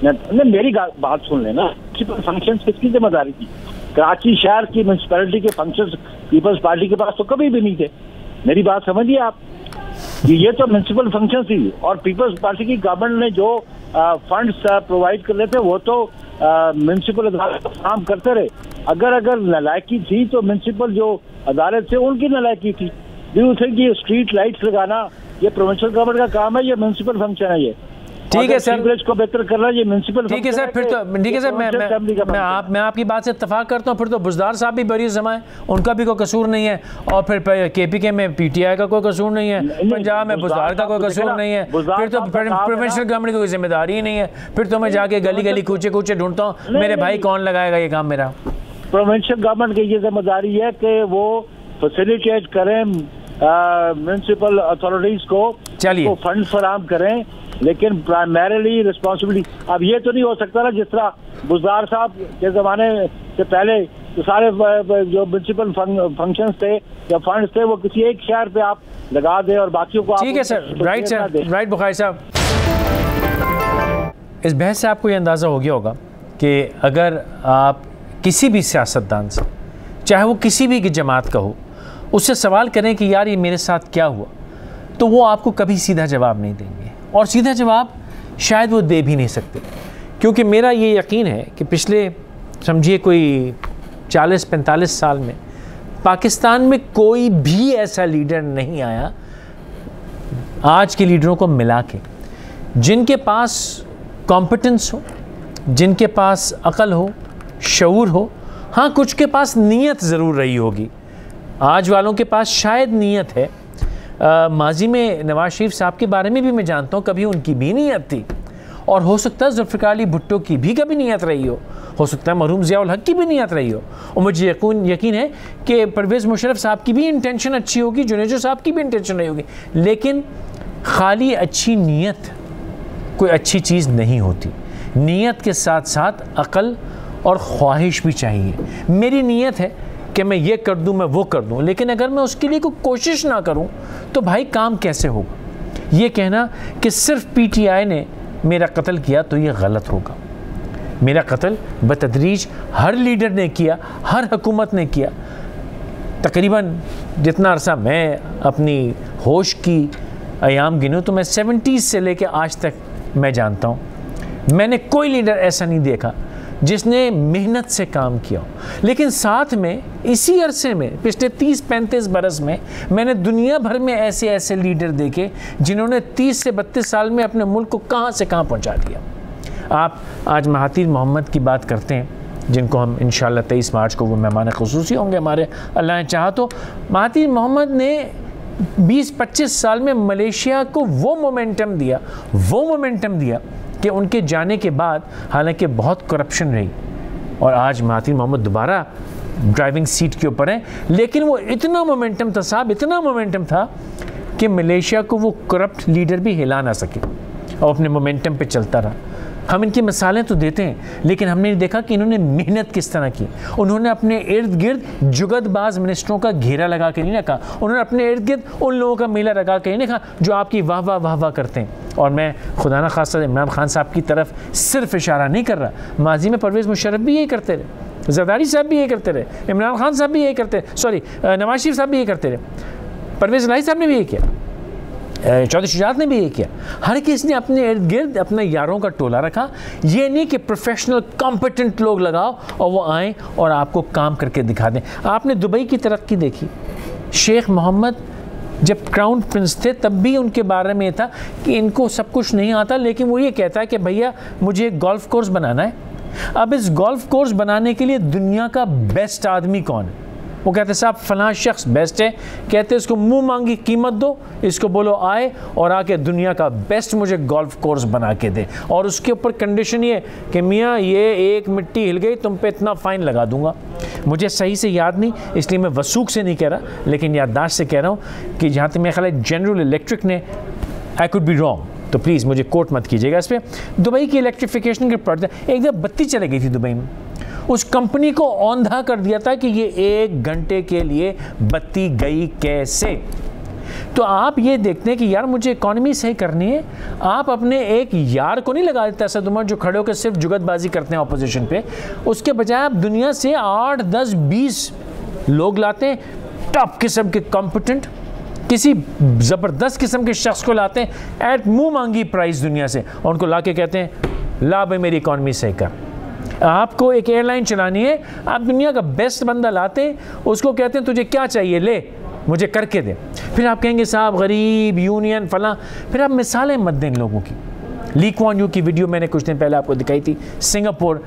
नहीं, मेरी बात सुन लेना। म्युनिसिपल फंक्शंस किसकी जिम्मेदारी थी? कराची शहर की म्युनिसिपैलिटी के फंक्शंस पीपल्स पार्टी के पास तो कभी भी नहीं थे। मेरी बात समझिए आप, ये तो म्युनिसिपल फंक्शन थी, और पीपल्स पार्टी की गवर्नमेंट ने जो फंड्स प्रोवाइड कर रहे थे वो तो म्युनिसिपल अदालत काम करते रहे। अगर नालायकी थी तो म्युनिसिपल जो अदालत थे उनकी नालायकी थी। ये स्ट्रीट लाइट्स लगाना ये प्रोविंशियल गवर्नमेंट का काम है, ये म्युनिसिपल फंक्शन है। ये ठीक है सर, सीवरेज को बेहतर करना ये म्युनिसिपल। ठीक है सर, फिर तो ठीक है सर, मैं आपकी बात से इत्तेफाक करता हूँ। फिर तो बुज़दार साहब भी बरी जमाए, उनका भी कोई कसूर नहीं है, और फिर KPK में PTI का कोई कसूर नहीं है, पंजाब में बुज़दार का कोई कसूर नहीं है, फिर तो प्रोविंशियल गवर्नमेंट की कोई जिम्मेदारी ही नहीं है। फिर तो मैं जाके गली गली कूचे कूचे ढूंढता हूँ, मेरे भाई कौन लगाएगा ये काम मेरा? प्रोविंशियल गवर्नमेंट की ये जिम्मेदारी है कि वो फैसिलिटेट करें म्युनिसिपल अथॉरिटीज को, चलिए फंड फराहम करें, लेकिन प्राइमरीली रिस्पॉन्सिबिलिटी। अब ये तो नहीं हो सकता ना जिस तरह बुज़दार साहब के ज़माने से पहले तो सारे जो म्युनिसिपल फंक्शंस थे या फंड्स थे वो किसी एक शहर पे आप लगा दें और बाकियों को। ठीक है sir, right sir, right Bukhari साहब। इस बहस से आपको ये अंदाज़ा हो गया होगा कि अगर आप किसी भी सियासतदान से, चाहे वो किसी भी जमात का हो, उससे सवाल करें कि यार ये मेरे साथ क्या हुआ, तो वो आपको कभी सीधा जवाब नहीं देंगे, और सीधा जवाब शायद वो दे भी नहीं सकते। क्योंकि मेरा ये यकीन है कि पिछले समझिए कोई 40-45 साल में पाकिस्तान में कोई भी ऐसा लीडर नहीं आया आज के लीडरों को मिला के, जिनके पास कॉम्पिटेंस हो, जिनके पास अकल हो, शऊर हो, हाँ, कुछ के पास नीयत ज़रूर रही होगी, आज वालों के पास शायद नीयत है। माजी में नवाज शरीफ साहब के बारे में भी मैं जानता हूँ, कभी उनकी भी नीयत थी, और हो सकता है जुल्फ़िकार अली भुट्टो की भी कभी नीयत रही हो सकता है मरहूम ज़िया उल हक की भी नीयत रही हो, और मुझे यकीन है कि परवेज़ मुशर्रफ साहब की भी इंटेंशन अच्छी होगी, जुनेजो साहब की भी इंटेंशन रही होगी। लेकिन खाली अच्छी नीयत कोई अच्छी चीज़ नहीं होती, नीयत के साथ साथ अक़ल और ख्वाहिश भी चाहिए। मेरी नीयत है कि मैं ये कर दूं, मैं वो कर दूं, लेकिन अगर मैं उसके लिए कोई कोशिश ना करूं तो भाई काम कैसे होगा। ये कहना कि सिर्फ पीटीआई ने मेरा कत्ल किया तो ये गलत होगा। मेरा कत्ल बतदरीज हर लीडर ने किया, हर हुकूमत ने किया। तकरीबन जितना अरसा मैं अपनी होश की अयाम गिनूँ तो मैं 70s से लेके आज तक मैं जानता हूँ, मैंने कोई लीडर ऐसा नहीं देखा जिसने मेहनत से काम किया। लेकिन साथ में इसी अरसे में पिछले 30-35 बरस में मैंने दुनिया भर में ऐसे ऐसे लीडर देखे जिन्होंने 30 से 32 साल में अपने मुल्क को कहाँ से कहाँ पहुँचा दिया। आप आज महातीर मोहम्मद की बात करते हैं, जिनको हम इंशाल्लाह 23 मार्च को वो मेहमान ख़ुसूसी होंगे हमारे, अल्लाह ने चाहा तो। महातीर मोहम्मद ने 20-25 साल में मलेशिया को वो मोमेंटम दिया कि उनके जाने के बाद, हालांकि बहुत करप्शन रही और आज महातीर मोहम्मद दोबारा ड्राइविंग सीट के ऊपर हैं, लेकिन वो इतना मोमेंटम था साहब, इतना मोमेंटम था कि मलेशिया को वो करप्ट लीडर भी हिला ना सके और अपने मोमेंटम पे चलता रहा। हम इनकी मिसालें तो देते हैं, लेकिन हमने देखा कि इन्होंने मेहनत किस तरह की। उन्होंने अपने इर्द गिर्द जुगतबाज मिनिस्टरों का घेरा लगा के नहीं रखा, उन्होंने अपने इर्द गिर्द उन लोगों का मेला लगा के नहीं रखा जो आपकी वाह वाह करते हैं। और मैं खुदा न खासा इमरान खान साहब की तरफ सिर्फ इशारा नहीं कर रहा, माजी में परवेज़ मुशर्रफ भी यही करते रहे, ज़रदारी साहब भी यही करते रहे, इमरान खान साहब भी यही करते रहे, सॉरी नवाज शरीफ साहब भी यही करते रहे, परवेज़ इलाही साहब ने भी यही किया, चौधरी शुजात ने भी ये किया। हर किसी ने अपने इर्द गिर्द अपने यारों का टोला रखा। ये नहीं कि प्रोफेशनल कॉम्पिटेंट लोग लगाओ और वो आएँ और आपको काम करके दिखा दें। आपने दुबई की तरक्की देखी, शेख मोहम्मद जब क्राउन प्रिंस थे तब भी उनके बारे में था कि इनको सब कुछ नहीं आता, लेकिन वो ये कहता है कि भैया मुझे एक गोल्फ कोर्स बनाना है। अब इस गोल्फ कोर्स बनाने के लिए दुनिया का बेस्ट आदमी कौन है? वो कहते साहब फलां शख्स बेस्ट है, कहते इसको मुंह मांगी कीमत दो, इसको बोलो आए और आके दुनिया का बेस्ट मुझे गोल्फ कोर्स बना के दे, और उसके ऊपर कंडीशन ये कि मियाँ ये एक मिट्टी हिल गई तुम पे इतना फ़ाइन लगा दूंगा। मुझे सही से याद नहीं, इसलिए मैं वसूख से नहीं कह रहा, लेकिन याददाश्त से कह रहा हूँ कि जहाँ तक मेरा ख्याल है जनरल इलेक्ट्रिक ने, आई कुड बी रॉन्ग, तो प्लीज़ मुझे कोट मत कीजिएगा इस पर, दुबई की इलेक्ट्रिफिकेशन के प्रोजेक्ट, एक दफ़ा बत्ती चली गई थी दुबई में, उस कंपनी को औंधा कर दिया था कि ये 1 घंटे के लिए बत्ती गई कैसे। तो आप ये देखते हैं कि यार मुझे इकॉनमी सही करनी है, आप अपने एक यार को नहीं लगा देते असद उमर जो खड़े होकर सिर्फ जुगतबाजी करते हैं अपोजिशन पे, उसके बजाय आप दुनिया से 8, 10, 20 लोग लाते हैं, टॉप किस्म के कॉम्पिटेंट, किसी ज़बरदस्त किस्म के शख्स को लाते हैं एट मुँह मांगी प्राइस दुनिया से, और उनको ला के कहते हैं ला भाई मेरी इकॉनमी सही कर। आपको एक एयरलाइन चलानी है, आप दुनिया का बेस्ट बंदा लाते हैं, उसको कहते हैं तुझे क्या चाहिए ले मुझे करके दे, फिर आप कहेंगे साहब गरीब यूनियन फलां, फिर आप मिसालें मत दें लोगों की। ली क्वान यू की वीडियो मैंने कुछ दिन पहले आपको दिखाई थी, सिंगापुर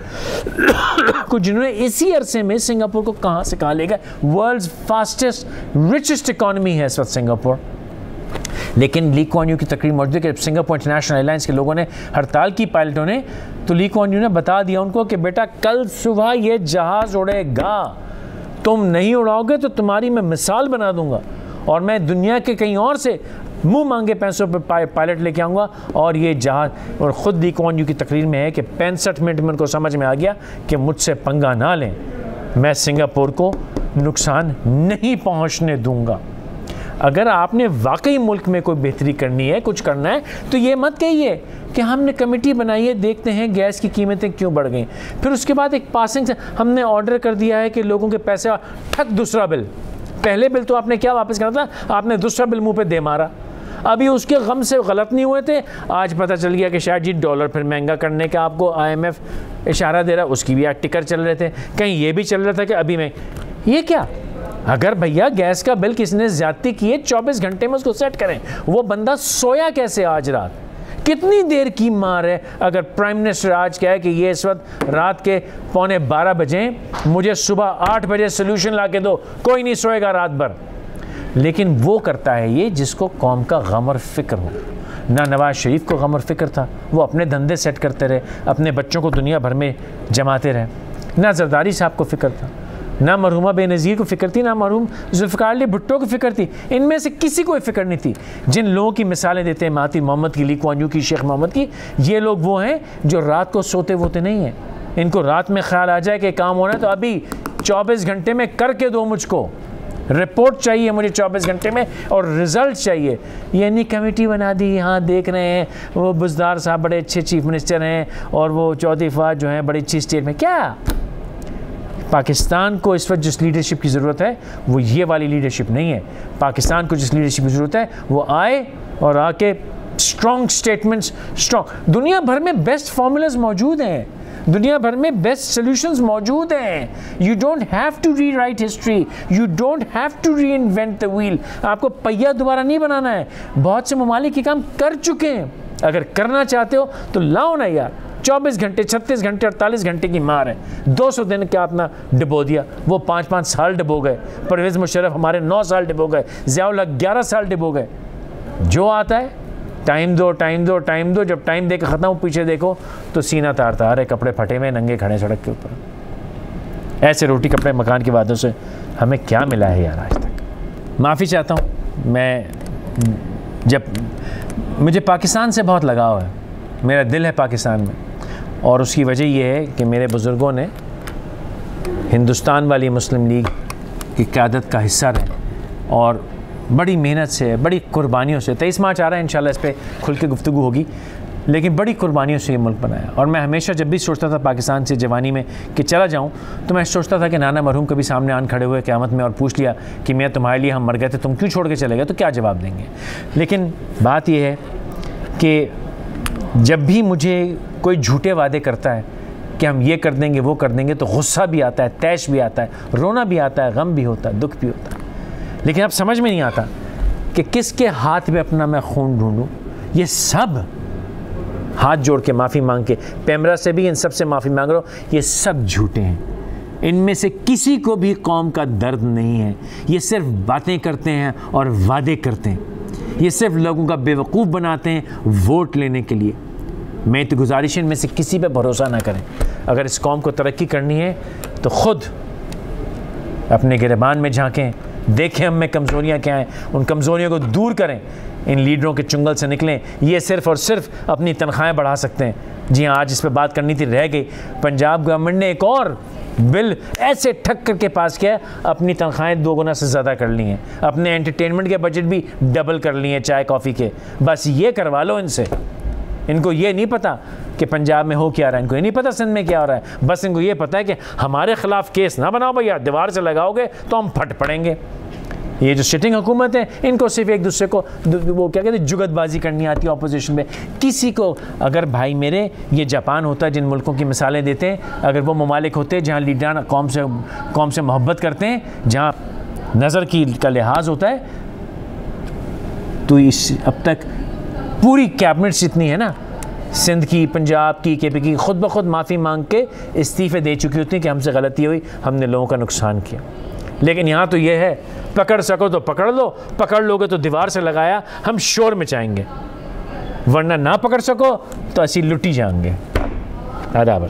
को जिन्होंने इसी अरसे में सिंगापुर को कहाँ से कहाँ ले गए, वर्ल्ड्स फास्टेस्ट रिचेस्ट इकॉनमी है इस वक्त सिंगापुर। लेकिन ली क्वान यू की तकरीर मौजूद है कि सिंगापुर इंटरनेशनल एयरलाइंस के लोगों ने हड़ताल की पायलटों ने, तो ली क्वान यू ने बता दिया उनको कि बेटा कल सुबह ये जहाज़ उड़ेगा, तुम नहीं उड़ाओगे तो तुम्हारी मैं मिसाल बना दूंगा और मैं दुनिया के कहीं और से मुंह मांगे पैसों पर पायलट लेके आऊँगा और ये जहाज़। और ख़ुद ली क्वान यू की तकरीर में है कि 65 मिनट में उनको समझ में आ गया कि मुझसे पंगा ना लें, मैं सिंगापुर को नुकसान नहीं पहुँचने दूँगा। अगर आपने वाकई मुल्क में कोई बेहतरी करनी है, कुछ करना है, तो ये मत कहिए कि हमने कमेटी बनाई है, देखते हैं गैस की कीमतें क्यों बढ़ गई, फिर उसके बाद एक पासिंग से हमने ऑर्डर कर दिया है कि लोगों के पैसे ठक दूसरा बिल, पहले बिल तो आपने क्या वापस करना था, आपने दूसरा बिल मुंह पे दे मारा। अभी उसके गम से गलत नहीं हुए थे, आज पता चल गया कि शायद जी डॉलर फिर महंगा करने का आपको IMF इशारा दे रहा, उसकी भी आज टिकर चल रहे थे, कहीं ये भी चल रहा था कि अभी मैं ये क्या, अगर भैया गैस का बिल किसी ने ज्यादती की है 24 घंटे में उसको सेट करें। वो बंदा सोया कैसे आज रात, कितनी देर की मार है अगर प्राइम मिनिस्टर आज कहे कि ये इस वक्त रात के 11:15 बजे, मुझे सुबह 8 बजे सोल्यूशन ला के दो, कोई नहीं सोएगा रात भर। लेकिन वो करता है ये जिसको कौम का गम और फिक्र हो। ना नवाज शरीफ को गम और फिक्र था, वो अपने धंधे सेट करते रहे, अपने बच्चों को दुनिया भर में जमाते रहे। ना जरदारी साहब को फिक्र था, ना मरहुमा बेनज़ीर को फिक्र थी, ना मरहूम जुल्फ़िकार अली भुट्टो को फिक्र थी। इनमें से किसी को फिक्र नहीं थी। जिन लोगों की मिसालें देते हैं, महातिर मोहम्मद की, ली कुआन यू की, शेख मोहम्मद की, ये लोग वो हैं जो रात को सोते वोते नहीं हैं। इनको रात में ख्याल आ जाए कि काम होना है तो अभी 24 घंटे में करके दो, मुझको रिपोर्ट चाहिए मुझे 24 घंटे में, और रिज़ल्ट चाहिए। ये नहीं कमेटी बना दी, यहाँ देख रहे हैं वो बुज़दार साहब बड़े अच्छे चीफ मिनिस्टर हैं और वो चौधरी फवाद जो हैं बड़ी अच्छी स्टेट में। क्या पाकिस्तान को इस वक्त जिस लीडरशिप की ज़रूरत है वो ये वाली लीडरशिप नहीं है। पाकिस्तान को जिस लीडरशिप की ज़रूरत है वो आए और आके स्ट्रॉन्ग स्टेटमेंट्स, स्ट्रॉन्ग, दुनिया भर में बेस्ट फार्मूलाज मौजूद हैं, दुनिया भर में बेस्ट सॉल्यूशंस मौजूद हैं। You don't have to rewrite history, you don't have to reinvent the wheel. आपको पहिया दोबारा नहीं बनाना है। बहुत से ममालिक ये काम कर चुके हैं। अगर करना चाहते हो तो लाओ ना यार, 24 घंटे, 36 घंटे, 48 घंटे की मार है। 200 दिन क्या अपना डिबो दिया, वो 5-5 साल डिबो गए। परवेज़ मुशर्रफ हमारे 9 साल डिबो गए, ज़ियाउल हक 11 साल डिबो गए। जो आता है टाइम दो, टाइम दो, टाइम दो, जब टाइम देकर ख़त्म हो पीछे देखो तो सीना तारता, अरे कपड़े फटे हुए नंगे खड़े सड़क के ऊपर। ऐसे रोटी कपड़े मकान की बातों से हमें क्या मिला है यार आज तक। माफ़ी चाहता हूँ मैं, जब मुझे पाकिस्तान से बहुत लगाव है, मेरा दिल है पाकिस्तान में, और उसकी वजह यह है कि मेरे बुज़ुर्गों ने हिंदुस्तान वाली मुस्लिम लीग की क़यादत का हिस्सा रहे और बड़ी मेहनत से, बड़ी कुर्बानियों से, 23 मार्च आ रहा है इंशाल्लाह, इस पर खुल के गुफ्तगू होगी, लेकिन बड़ी कुर्बानियों से ये मुल्क बनाया। और मैं हमेशा जब भी सोचता था पाकिस्तान से जवानी में कि चला जाऊँ, तो मैं सोचता था कि नाना मरहूम कभी सामने आन खड़े हुए क़यामत में और पूछ लिया कि मैं तुम्हारे लिए हम मर गए थे, तुम क्यों छोड़ के चले गए, तो क्या जवाब देंगे। लेकिन बात यह है कि जब भी मुझे कोई झूठे वादे करता है कि हम ये कर देंगे, वो कर देंगे, तो गुस्सा भी आता है, तैश भी आता है, रोना भी आता है, गम भी होता है, दुख भी होता है। लेकिन अब समझ में नहीं आता कि किसके हाथ में अपना मैं खून ढूंढूं। ये सब हाथ जोड़ के माफ़ी मांग के, पैमरा से भी इन सब से माफ़ी मांग रहा हूँ, ये सब झूठे हैं। इनमें से किसी को भी कौम का दर्द नहीं है। ये सिर्फ बातें करते हैं और वादे करते हैं। ये सिर्फ लोगों का बेवकूफ़ बनाते हैं वोट लेने के लिए। मैं तो गुजारिश इनमें से किसी पे भरोसा ना करें। अगर इस कौम को तरक्की करनी है तो ख़ुद अपने गिरबान में झांकें, देखें हम में कमज़ोरियाँ क्या हैं, उन कमज़ोरियों को दूर करें, इन लीडरों के चुंगल से निकलें। ये सिर्फ़ और सिर्फ अपनी तनख्वाहें बढ़ा सकते हैं। जी हाँ, आज इस पर बात करनी थी, रह गई। पंजाब गवर्नमेंट ने एक और बिल ऐसे ठक करके पास किया, अपनी तनख्वाहें 2 गुना से ज़्यादा कर ली हैं, अपने एंटरटेनमेंट के बजट भी डबल कर लिए हैं चाय कॉफ़ी के। बस ये करवा लो इनसे। इनको ये नहीं पता कि पंजाब में हो क्या रहा है, इनको ये नहीं पता सिंध में क्या हो रहा है। बस इनको ये पता है कि हमारे ख़िलाफ़ केस ना बनाओ भैया, दीवार से लगाओगे तो हम फट पड़ेंगे। ये जो सिटिंग हुकूमत है, इनको सिर्फ एक दूसरे को वो क्या कहते हैं, जुगतबाजी करनी आती है ऑपोजिशन में। किसी को, अगर भाई मेरे ये जापान होता, जिन मुल्कों की मिसालें देते हैं, अगर वो ममालिक होते जहाँ लीडरान कौम से मोहब्बत करते हैं, जहाँ नज़र का लिहाज होता है, तो इस अब तक पूरी कैबिनेट्स जितनी है ना, सिंध की, पंजाब की, केपी की, खुद ब खुद माफ़ी मांग के इस्तीफ़े दे चुकी होती हैं कि हमसे गलती हुई, हमने लोगों का नुकसान किया। लेकिन यहाँ तो ये है, पकड़ सको तो पकड़ लो, पकड़ लोगे तो दीवार से लगाया, हम शोर मचाएंगे, वरना ना पकड़ सको तो असी लुटी जाएंगे। आदाब।